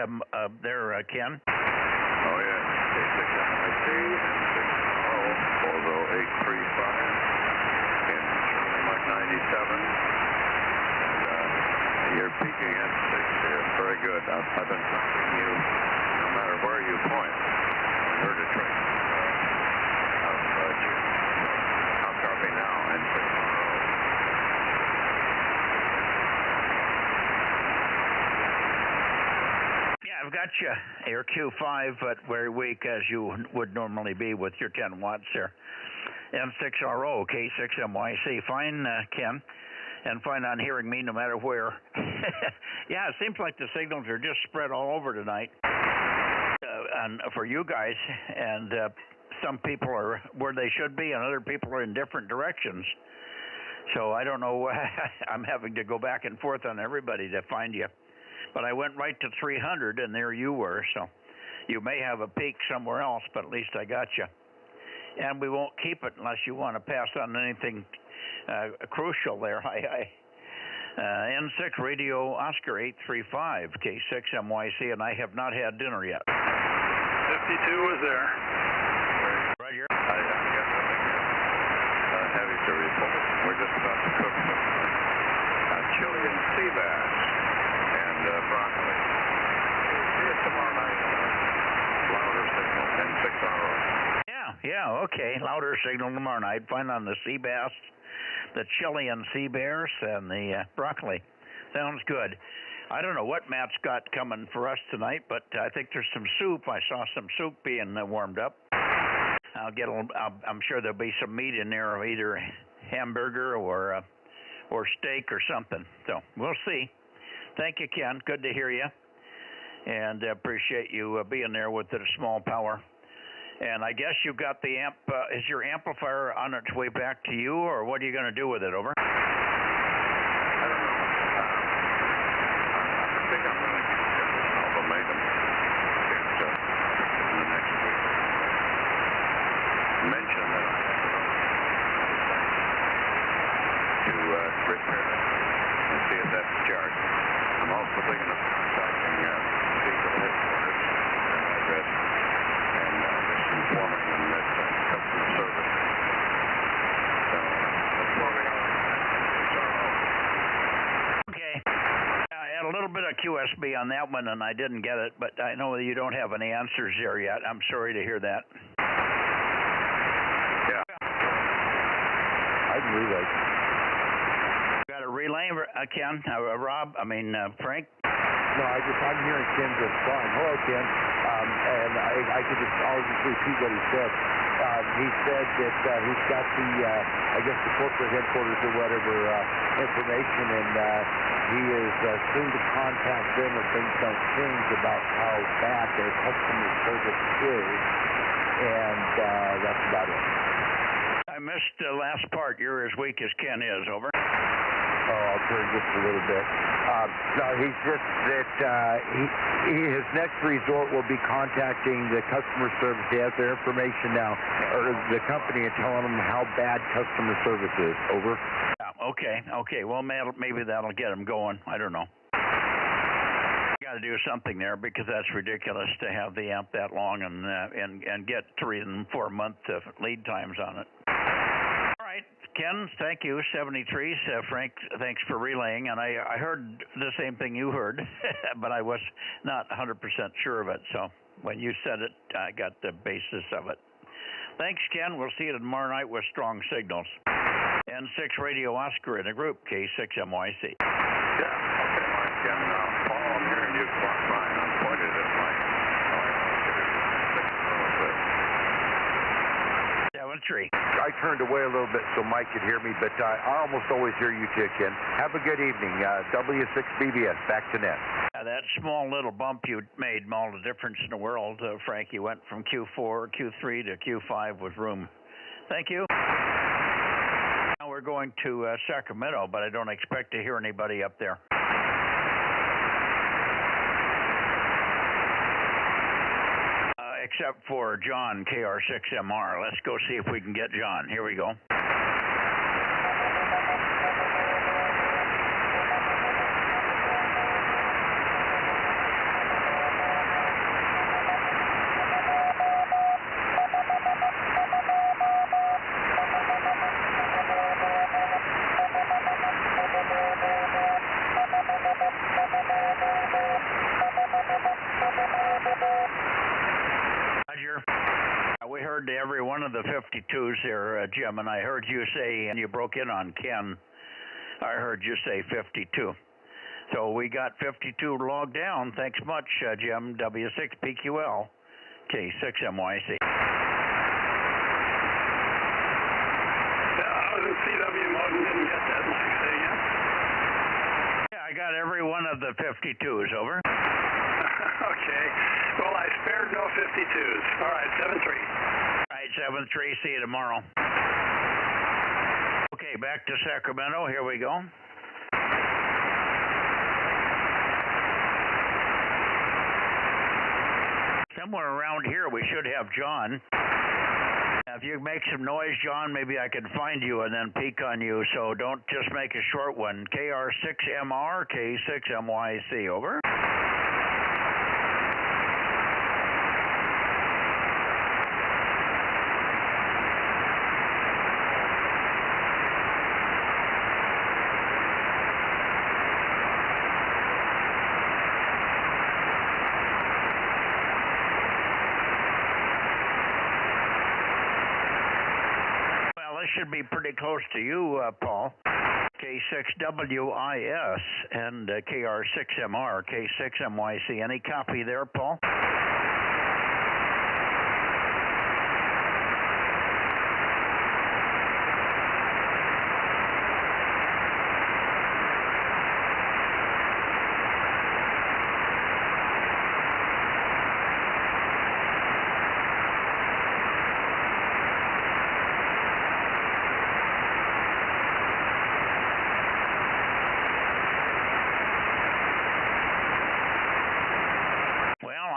there, Ken? Oh, yeah. K6MYC, N6RO, Bozo 835, in Charlie Mike 97. And you're peaking at 6 here. Very good. I've been tracking you no matter where you point. I heard a trace of you. I'll copy now, N6RO. I've got you. You're Q5, but very weak as you would normally be with your 10 watts there. N6RO, K6MYC. Fine, Ken. And fine on hearing me no matter where. Yeah, it seems like the signals are just spread all over tonight and for you guys. And some people are where they should be, and other people are in different directions. So I don't know. I'm having to go back and forth on everybody to find you. But I went right to 300, and there you were. So you may have a peak somewhere else, but at least I got you. And we won't keep it unless you want to pass on anything crucial there. N6 Radio Oscar 835, K6MYC, and I have not had dinner yet. 52 was there. Roger. I got nothing heavy to report. We're just about to cook some Chilean sea bass and broccoli. See it tomorrow night on a louder signal, N6RO. Yeah, okay. Louder signal tomorrow night. Find on the sea bass, the Chilean sea bears, and the broccoli. Sounds good. I don't know what Matt's got coming for us tonight, but I think there's some soup. I saw some soup being warmed up. I'm sure there'll be some meat in there, either hamburger or steak or something. So we'll see. Thank you, Ken. Good to hear you, and appreciate you being there with the small power. And I guess you've got the amp. Is your amplifier on its way back to you, or what are you going to do with it? Over. I don't know. I think I'm going to get an ultimatum in the next week. Mention that I have to repair it and see if that's charged. I'm also thinking of contacting diesel headquarters and address and just QSB on that one, and I didn't get it, but I know you don't have any answers there yet. I'm sorry to hear that. Yeah. I can relay. Got a relay, Ken? Rob? Frank? No, I'm hearing Ken just fine. Hello, Ken. And I'll just repeat what he said. He said that he's got the corporate headquarters or whatever information, and he is soon to contact them if things don't change about how bad their customer service is, and that's about it. I missed the last part. You're as weak as Ken is, over. Oh, I'll turn just a little bit. No, he's just that his next resort will be contacting the customer service. He has their information now, or the company, and telling them how bad customer service is. Over. Yeah, okay. Well, maybe that'll get him going. I don't know. Got to do something there because that's ridiculous to have the amp that long and get 3 and 4 month lead times on it. All right, Ken, thank you. 73. Frank, thanks for relaying. And I heard the same thing you heard, but I was not 100% sure of it. So when you said it, I got the basis of it. Thanks, Ken. We'll see you tomorrow night with strong signals. N6 Radio Oscar in a group, K6MYC. Yeah, okay, Mike. Ken, Paul, I'm hearing you fine. I'm pointed at Mike. I turned away a little bit so Mike could hear me, but I almost always hear you too, Ken. Have a good evening. W6BBS, back to net. That small little bump you made all the difference in the world, Frank. You went from Q4, Q3 to Q5 with room. Thank you. Now we're going to Sacramento, but I don't expect to hear anybody up there. Except for John, KR6MR. Let's go see if we can get John. Here we go. We heard every one of the 52s here, Jim, and I heard you say, and you broke in on Ken, I heard you say 52. So we got 52 logged down. Thanks much, Jim, W6PQL, K6MYC. I was in CW mode and didn't get that, Mike. Say again? Yeah, I got every one of the 52s, over. Okay. Well, I spared no 52s. All right, 7-3. All right, 7-3. See you tomorrow. Okay, back to Sacramento. Here we go. Somewhere around here we should have John. If you make some noise, John, maybe I can find you and then peek on you, so don't just make a short one. KR6MR, K6MYC, over. Should be pretty close to you, Paul. K6WIS and KR6MR, K6MYC. Any copy there, Paul?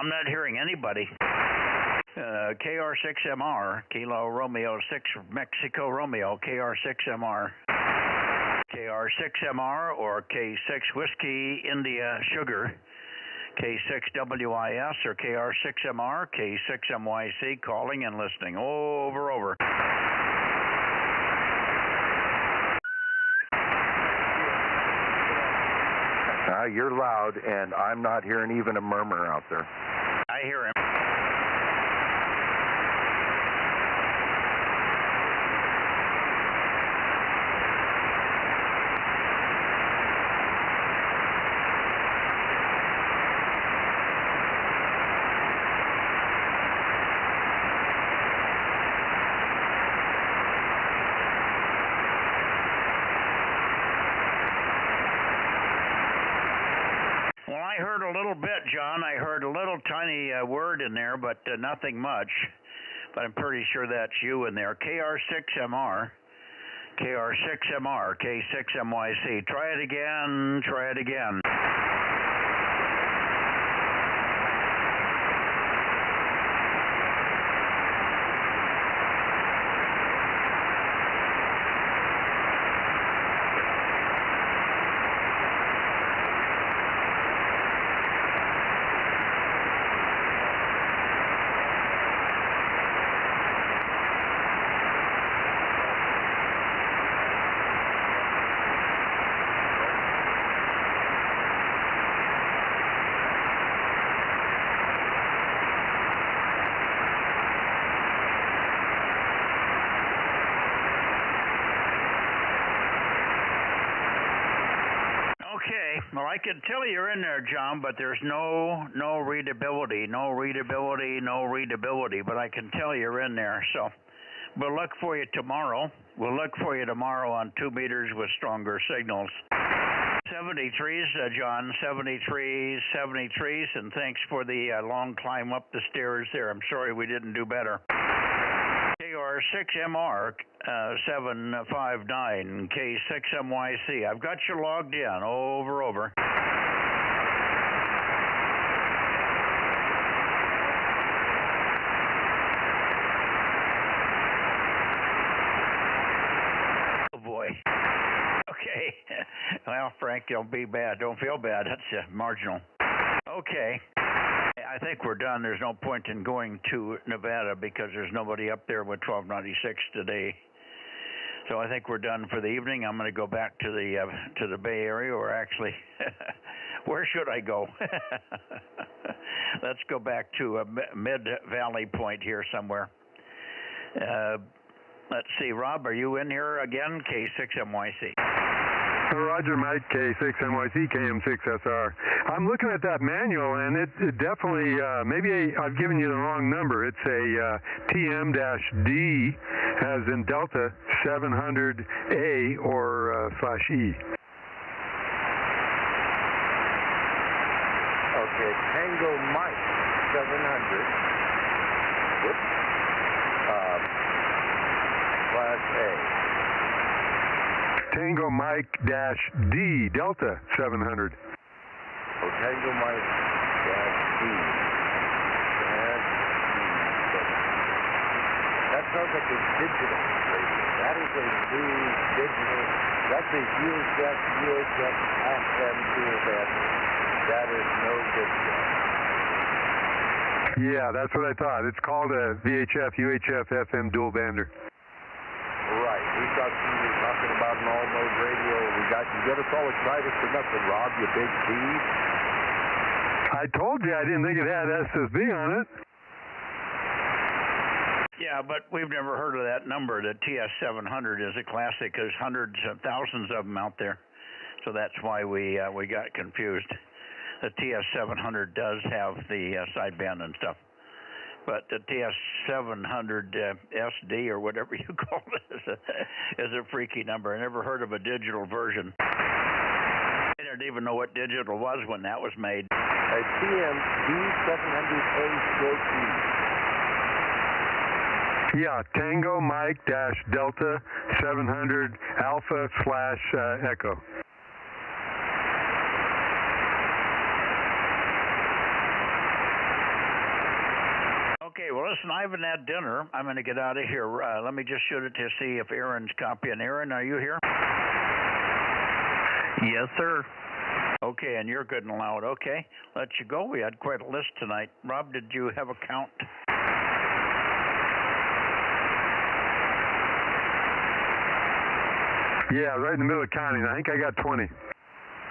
I'm not hearing anybody. KR6MR, Kilo Romeo 6 Mexico Romeo, KR6MR. KR6MR or K6 Whiskey India Sugar, K6WIS or KR6MR, K6MYC, calling and listening. Over. now you're loud, and I'm not hearing even a murmur out there. I hear him. I heard a little bit, John. I heard a little tiny word in there, but nothing much. But I'm pretty sure that's you in there. KR6MR, KR6MR, K6MYC. Try it again, try it again. Okay, well, I can tell you're in there, John, but there's no readability, no readability, but I can tell you're in there. So we'll look for you tomorrow. We'll look for you tomorrow on 2 meters with stronger signals. 73s, John, 73s, and thanks for the long climb up the stairs there. I'm sorry we didn't do better. KR6MR 759 K6MYC. I've got you logged in. Over. Oh boy. Okay. Well, Frank, don't be bad. Don't feel bad. That's marginal. Okay. I think we're done. There's no point in going to Nevada because there's nobody up there with 1296 today. So I think we're done for the evening. I'm going to go back to the Bay Area, or actually, where should I go? Let's go back to a mid-valley point here somewhere. Let's see, Rob, are you in here again? K6MYC. Roger, Mike, K6NYC, KM6SR. I'm looking at that manual, and it definitely, maybe I've given you the wrong number. It's a TM-D, as in Delta 700A or /E. Okay, Tango Mike 700. Whoops. /A. Tango Mike -D, Delta 700. Oh, Tango Mike -D. That sounds like a digital radio. That is a new digital. That's a UHF FM dual band. That is no good stuff. Yeah, that's what I thought. It's called a VHF, UHF FM dual bander. Right. We thought you were talking about an all-mode radio. You get us all excited for nothing, Rob, you big thief. I told you I didn't think it had SSB on it. Yeah, but we've never heard of that number. The TS700 is a classic. There's hundreds of thousands of them out there. So that's why we got confused. The TS700 does have the sideband and stuff. But the TS700 SD, or whatever you call it, is a freaky number. I never heard of a digital version. I didn't even know what digital was when that was made. A TM-D700A/E. Yeah, Tango Mike Delta 700 Alpha / Echo. Okay, well, listen, I haven't had dinner. I'm going to get out of here. Let me just shoot it to see if Aaron's copying. Aaron, are you here? Yes, sir. Okay, and you're good and loud. Okay, let you go. We had quite a list tonight. Rob, did you have a count? Yeah, right in the middle of counting. I think I got 20.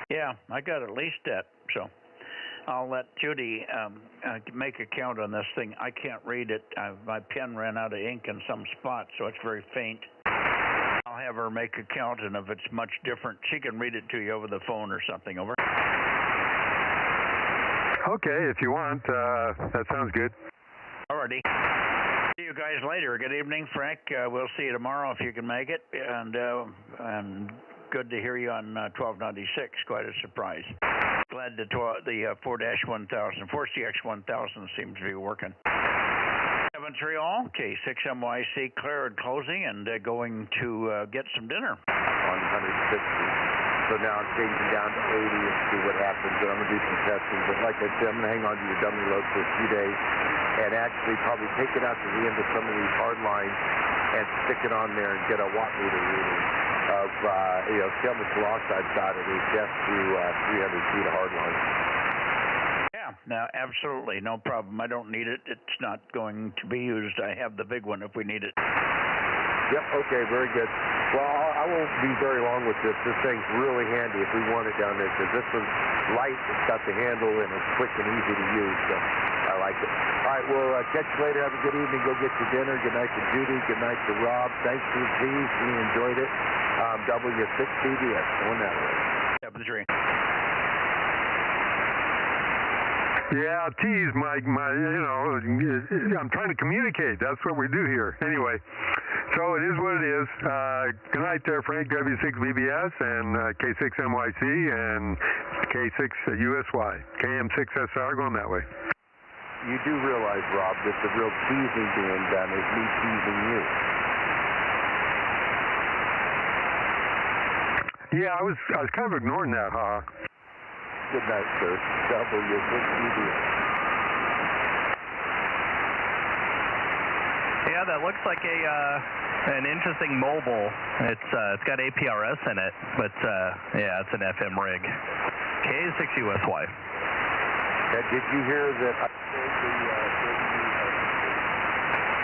Yeah, I got at least that. So I'll let Judy make a count on this thing. I can't read it. My pen ran out of ink in some spots, so it's very faint. I'll have her make a count, and if it's much different, she can read it to you over the phone or something. Over. Okay, if you want. That sounds good. Alrighty. See you guys later. Good evening, Frank. We'll see you tomorrow if you can make it. And good to hear you on 1296. Quite a surprise. Glad the 4-1000, 4CX1000 seems to be working. 73 all, K6MYC clear and closing and going to get some dinner. 160. So now I'm changing down to 80 and see what happens. And I'm going to do some testing. But like I said, I'm going to hang on to your dummy load for a few days and actually probably take it out to the end of some of these hard lines and stick it on there and get a watt meter reading of, see how much loss I've got at HS through 300 feet of hard line. Yeah, no, absolutely. No problem. I don't need it. It's not going to be used. I have the big one if we need it. Yep, okay, very good. Well, I won't be very long with this. This thing's really handy if we want it down there because this one's light, it's got the handle, and it's quick and easy to use, so I like it. All right, we'll catch you later. Have a good evening. Go get your dinner. Good night to Judy. Good night to Rob. Thanks for the teas. We enjoyed it. W6CBS, going that way. 73. Yeah, tease, Mike. I'm trying to communicate. That's what we do here. Anyway, so it is what it is. Good night there, Frank, W6BBS and K6MYC and K6USY, KM6SR going that way. You do realize, Rob, that the real teasing being done is me teasing you. Yeah, I was kind of ignoring that, huh? Good night, sir. W6BBS. Yeah, that looks like an interesting mobile. It's got APRS in it, but yeah, it's an FM rig. K6USY. Did you hear that I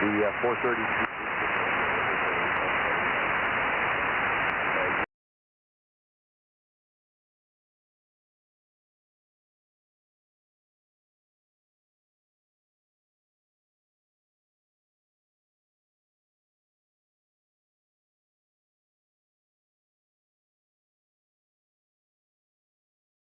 sold the 432?